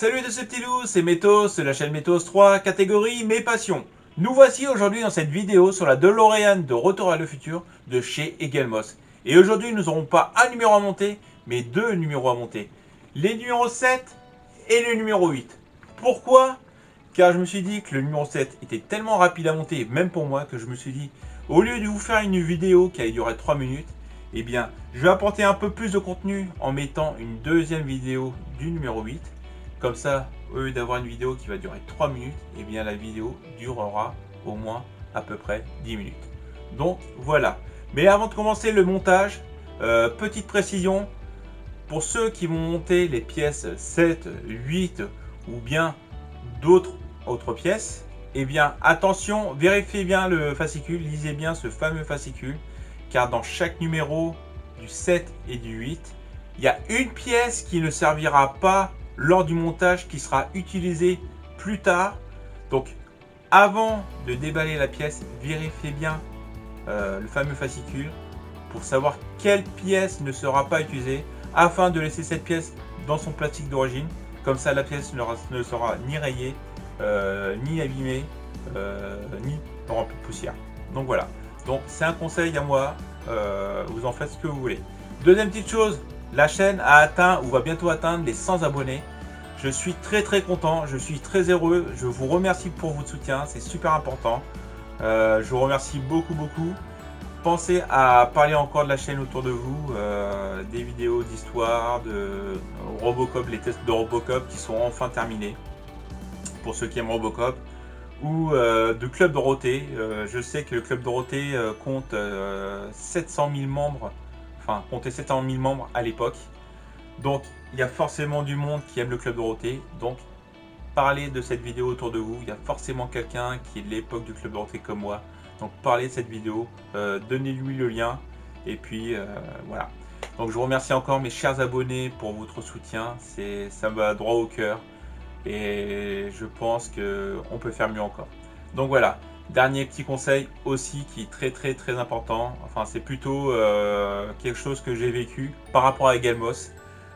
Salut de ce petit loup, c'est Métos, la chaîne Métos 3, catégorie Mes passions. Nous voici aujourd'hui dans cette vidéo sur la DeLorean de Retour à le futur de chez Egelmos. Et aujourd'hui nous n'aurons pas un numéro à monter, mais deux numéros à monter. Les numéros 7 et le numéro 8. Pourquoi? Car je me suis dit que le numéro 7 était tellement rapide à monter, même pour moi, que je me suis dit, au lieu de vous faire une vidéo qui allait durer 3 minutes, eh bien, je vais apporter un peu plus de contenu en mettant une deuxième vidéo du numéro 8. Comme ça, au lieu d'avoir une vidéo qui va durer 3 minutes, eh bien la vidéo durera au moins à peu près 10 minutes. Donc voilà. Mais avant de commencer le montage, petite précision, pour ceux qui vont monter les pièces 7, 8 ou bien d'autres autres pièces, eh bien attention, vérifiez bien le fascicule, lisez bien ce fameux fascicule, car dans chaque numéro du 7 et du 8, il y a une pièce qui ne servira pas lors du montage, qui sera utilisée plus tard. Donc avant de déballer la pièce, vérifiez bien le fameux fascicule pour savoir quelle pièce ne sera pas utilisée, afin de laisser cette pièce dans son plastique d'origine. Comme ça la pièce ne sera ni rayée, ni abîmée, ni remplie de poussière. Donc voilà, donc c'est un conseil à moi, vous en faites ce que vous voulez. Deuxième petite chose, la chaîne a atteint ou va bientôt atteindre les 100 abonnés. Je suis très content, je suis très heureux, je vous remercie pour votre soutien, c'est super important. Je vous remercie beaucoup. Pensez à parler encore de la chaîne autour de vous, des vidéos d'histoire, de Robocop, les tests de Robocop qui sont enfin terminés, pour ceux qui aiment Robocop, ou de Club Dorothée. Je sais que le Club Dorothée compte 700 000 membres, enfin comptait 700 000 membres à l'époque. Donc il y a forcément du monde qui aime le Club Dorothée. Donc parlez de cette vidéo autour de vous. Il y a forcément quelqu'un qui est de l'époque du Club Dorothée comme moi. Donc parlez de cette vidéo, donnez-lui le lien. Et puis voilà. Donc je vous remercie encore mes chers abonnés pour votre soutien. Ça me va droit au cœur. Et je pense qu'on peut faire mieux encore. Donc voilà. Dernier petit conseil aussi qui est très important. Enfin c'est plutôt quelque chose que j'ai vécu par rapport à Egelmos.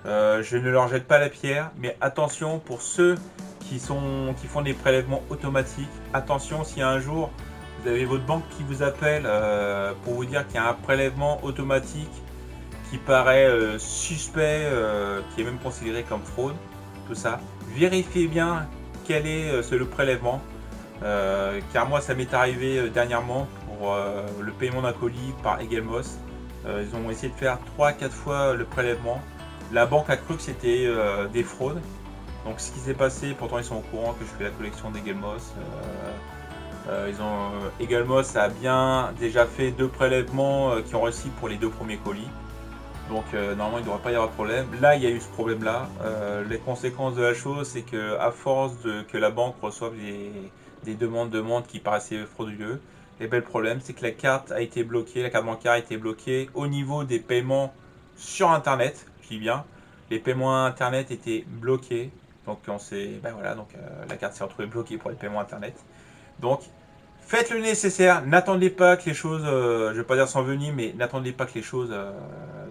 Je ne leur jette pas la pierre, mais attention pour ceux qui font des prélèvements automatiques. Attention si un jour vous avez votre banque qui vous appelle pour vous dire qu'il y a un prélèvement automatique qui paraît suspect, qui est même considéré comme fraude, tout ça. Vérifiez bien quel est le prélèvement, car moi ça m'est arrivé dernièrement pour le paiement d'un colis par Egelmos. Ils ont essayé de faire 3-4 fois le prélèvement. La banque a cru que c'était des fraudes. Donc ce qui s'est passé, pourtant ils sont au courant que je fais la collection d'Egelmos. Egelmos a bien déjà fait 2 prélèvements qui ont réussi pour les 2 premiers colis. Donc normalement il ne devrait pas y avoir de problème. Là il y a eu ce problème là. Les conséquences de la chose, c'est que à force que la banque reçoive des demandes qui paraissaient frauduleuses, et bien le problème c'est que la carte a été bloquée, la carte bancaire a été bloquée au niveau des paiements sur internet. Je dis bien, les paiements internet étaient bloqués. Donc voilà, la carte s'est retrouvée bloquée pour les paiements internet. Donc faites le nécessaire, n'attendez pas que les choses, je vais pas dire s'enveniment, mais n'attendez pas que les choses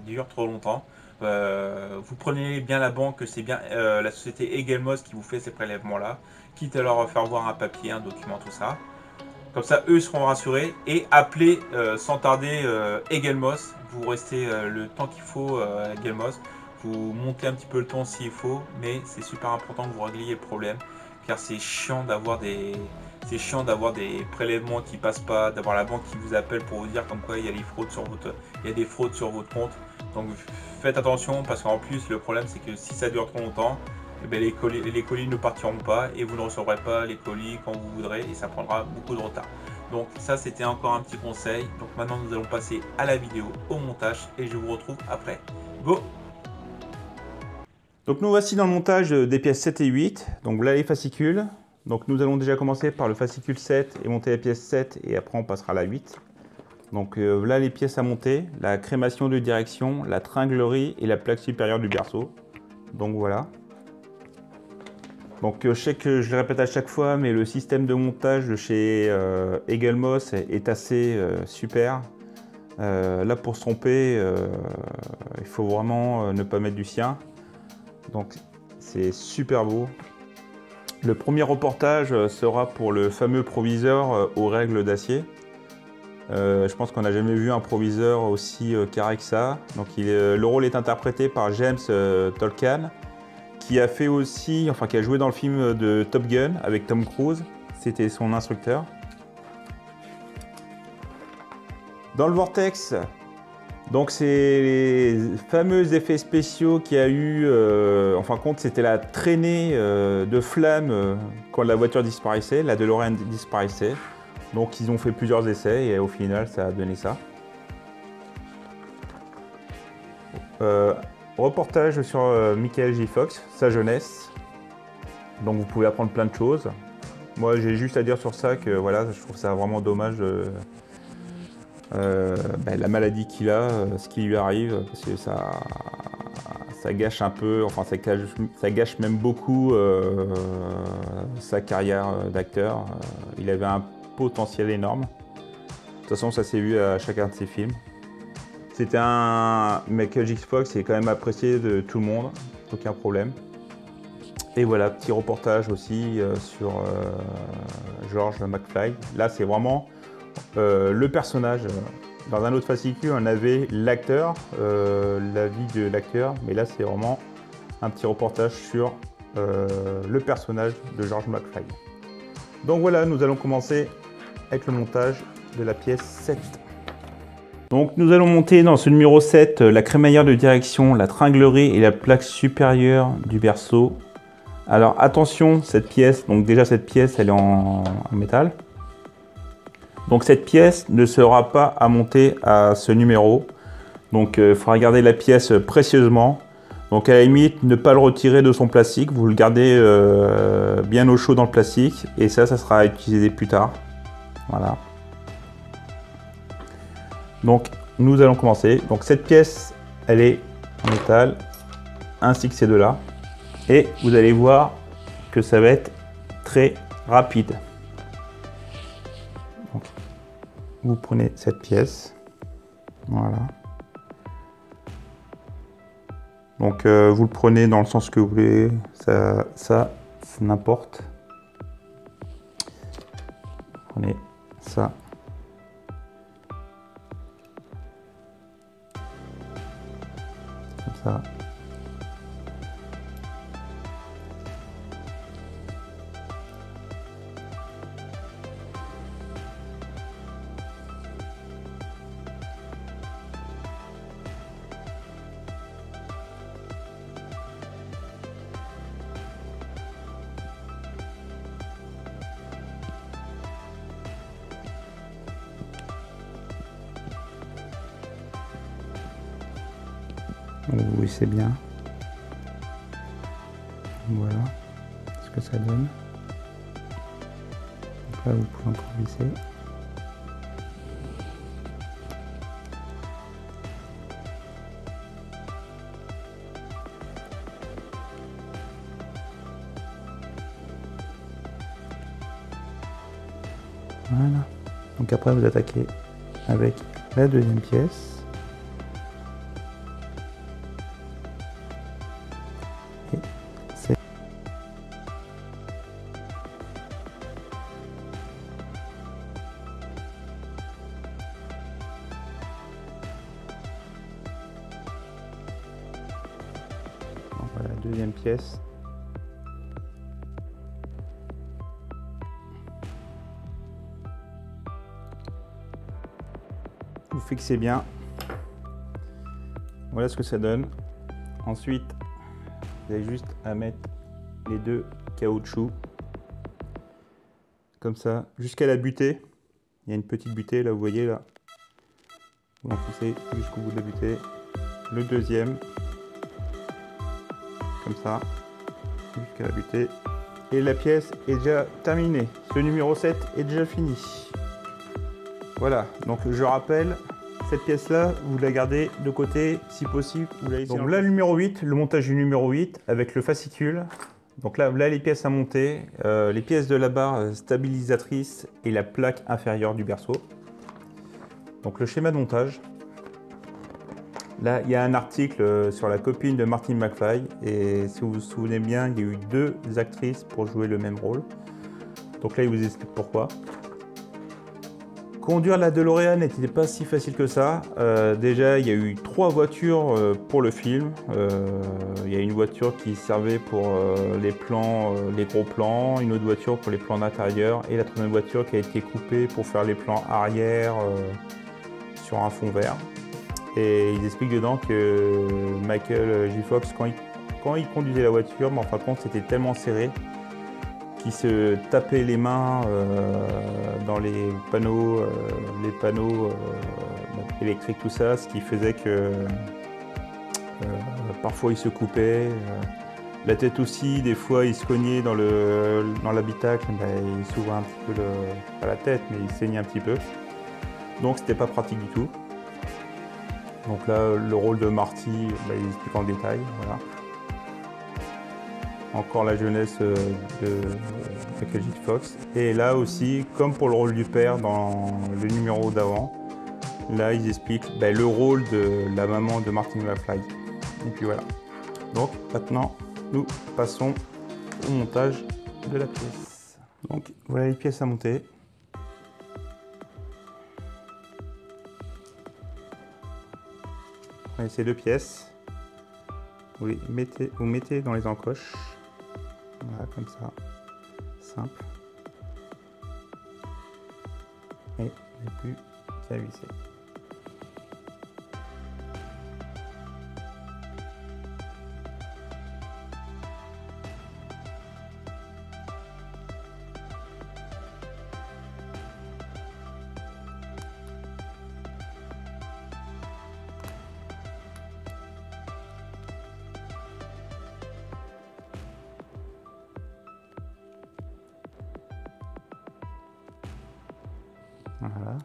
durent trop longtemps. Vous prenez bien la banque, que c'est bien la société Egelmos qui vous fait ces prélèvements là, quitte à leur faire voir un papier, un document, tout ça. Comme ça eux seront rassurés, et appelez sans tarder Egelmos. Vous restez le temps qu'il faut à Egelmos. Vous montez un petit peu le ton s'il faut, mais c'est super important que vous régliez le problème, car c'est chiant d'avoir des prélèvements qui passent pas, d'avoir la banque qui vous appelle pour vous dire comme quoi il y a des fraudes sur votre compte. Donc faites attention, parce qu'en plus le problème c'est que si ça dure trop longtemps, eh bien, les colis ne partiront pas et vous ne recevrez pas les colis quand vous voudrez, et ça prendra beaucoup de retard. Donc ça c'était encore un petit conseil. Donc maintenant nous allons passer à la vidéo, au montage, et je vous retrouve après. Go! Donc nous voici dans le montage des pièces 7 et 8. Donc là les fascicules. Donc nous allons déjà commencer par le fascicule 7 et monter la pièce 7, et après on passera à la 8. Donc là les pièces à monter: la crémation de direction, la tringlerie et la plaque supérieure du berceau. Donc voilà. Donc je sais que je le répète à chaque fois, mais le système de montage de chez Egelmos est assez super. Là pour se tromper, il faut vraiment ne pas mettre du sien. Donc c'est super beau. Le premier reportage sera pour le fameux proviseur aux règles d'acier. Je pense qu'on n'a jamais vu un proviseur aussi carré que ça. Donc le rôle est interprété par James Tolkan, qui a fait aussi, enfin qui a joué dans le film de Top Gun avec Tom Cruise. C'était son instructeur. Dans le vortex, donc c'est les fameux effets spéciaux qu'il y a eu, en fin de compte c'était la traînée de flammes quand la voiture disparaissait, la DeLorean disparaissait. Donc ils ont fait plusieurs essais et au final ça a donné ça. Reportage sur Michael J. Fox, sa jeunesse. Donc vous pouvez apprendre plein de choses. Moi j'ai juste à dire sur ça que voilà, je trouve ça vraiment dommage la maladie qu'il a, ce qui lui arrive, parce que ça gâche un peu, enfin ça gâche même beaucoup sa carrière d'acteur. Il avait un potentiel énorme. De toute façon, ça s'est vu à chacun de ses films. C'était un Michael J. Fox, qui est quand même apprécié de tout le monde, aucun problème. Et voilà, petit reportage aussi sur George McFly. Là, c'est vraiment le personnage. Dans un autre fascicule, on avait l'acteur, la vie de l'acteur, mais là, c'est vraiment un petit reportage sur le personnage de George McFly. Donc voilà, nous allons commencer avec le montage de la pièce 7. Donc nous allons monter dans ce numéro 7 la crémaillère de direction, la tringlerie et la plaque supérieure du berceau. Alors attention, cette pièce, donc déjà cette pièce elle est en métal. Donc cette pièce ne sera pas à monter à ce numéro. Donc il faudra garder la pièce précieusement. Donc à la limite, ne pas le retirer de son plastique, vous le gardez bien au chaud dans le plastique et ça sera utilisé plus tard. Voilà. Donc nous allons commencer. Donc cette pièce, elle est en métal, ainsi que ces deux-là. Et vous allez voir que ça va être très rapide. Donc, vous prenez cette pièce, voilà. Donc vous le prenez dans le sens que vous voulez, ça c'est n'importe. Prenez ça. Comme ça. Oui, c'est bien. Voilà ce que ça donne. Donc là, vous pouvez encore visser. Voilà. Donc après, vous attaquez avec la deuxième pièce. Voilà, deuxième pièce. Vous fixez bien. Voilà ce que ça donne. Ensuite, vous avez juste à mettre les deux caoutchoucs comme ça jusqu'à la butée. Il y a une petite butée là, vous voyez là. Vous l'enfoncez jusqu'au bout de la butée. Le deuxième. Comme ça, jusqu'à la butée. Et la pièce est déjà terminée. Ce numéro 7 est déjà fini. Voilà, donc je rappelle, cette pièce-là, vous la gardez de côté, si possible. Vous la laissez. Donc là, le numéro 8, le montage du numéro 8 avec le fascicule. Donc là les pièces à monter, les pièces de la barre stabilisatrice et la plaque inférieure du berceau. Donc le schéma de montage. Là, il y a un article sur la copine de Martin McFly, et si vous vous souvenez bien, il y a eu 2 actrices pour jouer le même rôle. Donc là, il vous explique pourquoi. Conduire la DeLorean n'était pas si facile que ça. Déjà, il y a eu 3 voitures pour le film. Il y a une voiture qui servait pour les plans, les gros plans, une autre voiture pour les plans d'intérieur, et la troisième voiture qui a été coupée pour faire les plans arrière sur un fond vert. Et ils expliquent dedans que Michael J. Fox, quand il conduisait la voiture, mais en fin de compte, c'était tellement serré qu'il se tapait les mains dans les panneaux électriques, tout ça, ce qui faisait que parfois il se coupait. La tête aussi, des fois il se cognait dans l'habitacle, il s'ouvrait un petit peu, pas la tête, mais il saignait un petit peu. Donc c'était pas pratique du tout. Donc là, le rôle de Marty, il explique en détail. Voilà. Encore la jeunesse de Michael J. Fox. Et là aussi, comme pour le rôle du père dans le numéro d'avant, là ils expliquent le rôle de la maman de Martin McFly. Et puis voilà. Donc maintenant, nous passons au montage de la pièce. Donc voilà les pièces à monter. Voyez ces 2 pièces. Vous mettez dans les encoches. Voilà, comme ça. Simple. Et il n'y a plus qu'à visser. Voilà.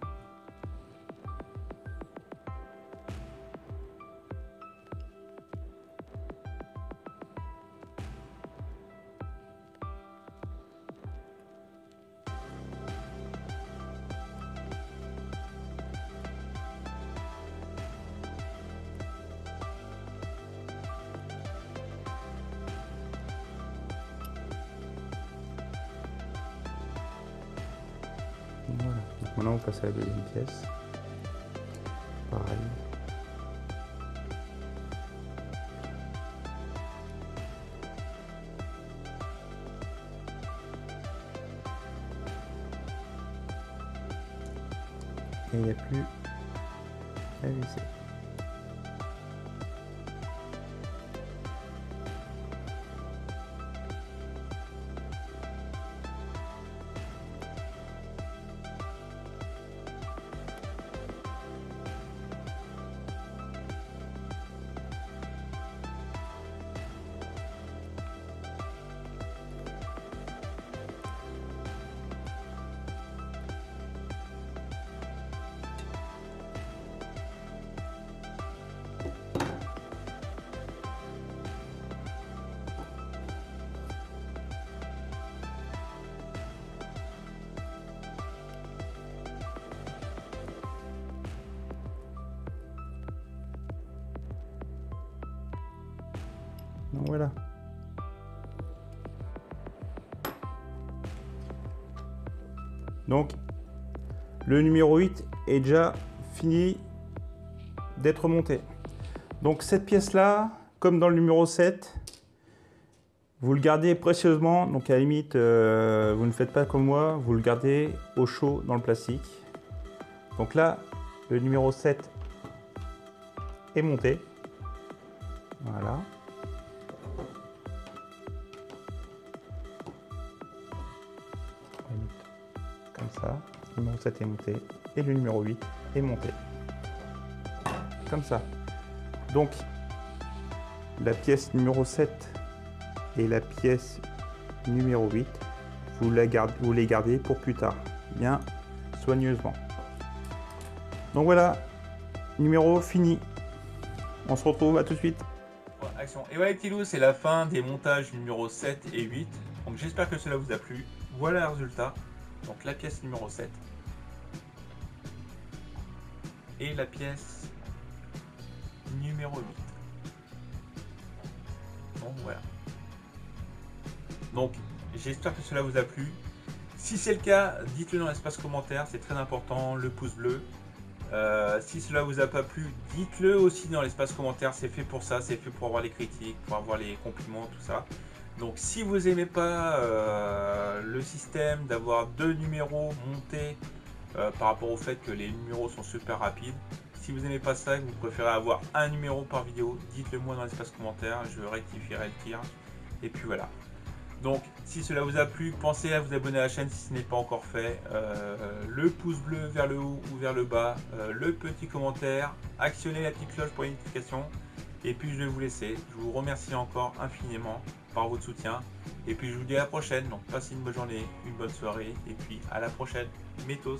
Voilà. Donc maintenant on passe à la deuxième pièce. Pareil. Et il n'y a plus à visser. Donc voilà. Donc le numéro 8 est déjà fini d'être monté. Donc cette pièce là, comme dans le numéro 7, vous le gardez précieusement. Donc à la limite, vous ne faites pas comme moi, vous le gardez au chaud dans le plastique. Donc là, le numéro 7 est monté. Voilà. Comme ça, le numéro 7 est monté et le numéro 8 est monté. Comme ça. Donc, la pièce numéro 7 et la pièce numéro 8, vous les gardez pour plus tard, bien soigneusement. Donc voilà, numéro fini. On se retrouve, à tout de suite. Action. Et ouais, les petits loups, c'est la fin des montages numéro 7 et 8. Donc j'espère que cela vous a plu. Voilà le résultat. Donc la pièce numéro 7 et la pièce numéro 8. Bon, voilà. Donc, j'espère que cela vous a plu. Si c'est le cas, dites-le dans l'espace commentaire, c'est très important, le pouce bleu. Si cela vous a pas plu, dites-le aussi dans l'espace commentaire, c'est fait pour ça, c'est fait pour avoir les critiques, pour avoir les compliments, tout ça. Donc si vous n'aimez pas le système d'avoir 2 numéros montés par rapport au fait que les numéros sont super rapides, si vous n'aimez pas ça et que vous préférez avoir un numéro par vidéo, dites-le moi dans l'espace commentaire, je rectifierai le tir. Et puis voilà. Donc si cela vous a plu, pensez à vous abonner à la chaîne si ce n'est pas encore fait, le pouce bleu vers le haut ou vers le bas, le petit commentaire, actionnez la petite cloche pour les notifications, et puis je vais vous laisser. Je vous remercie encore infiniment par votre soutien, et puis je vous dis à la prochaine. Donc passez une bonne journée, une bonne soirée, et puis à la prochaine. Métos.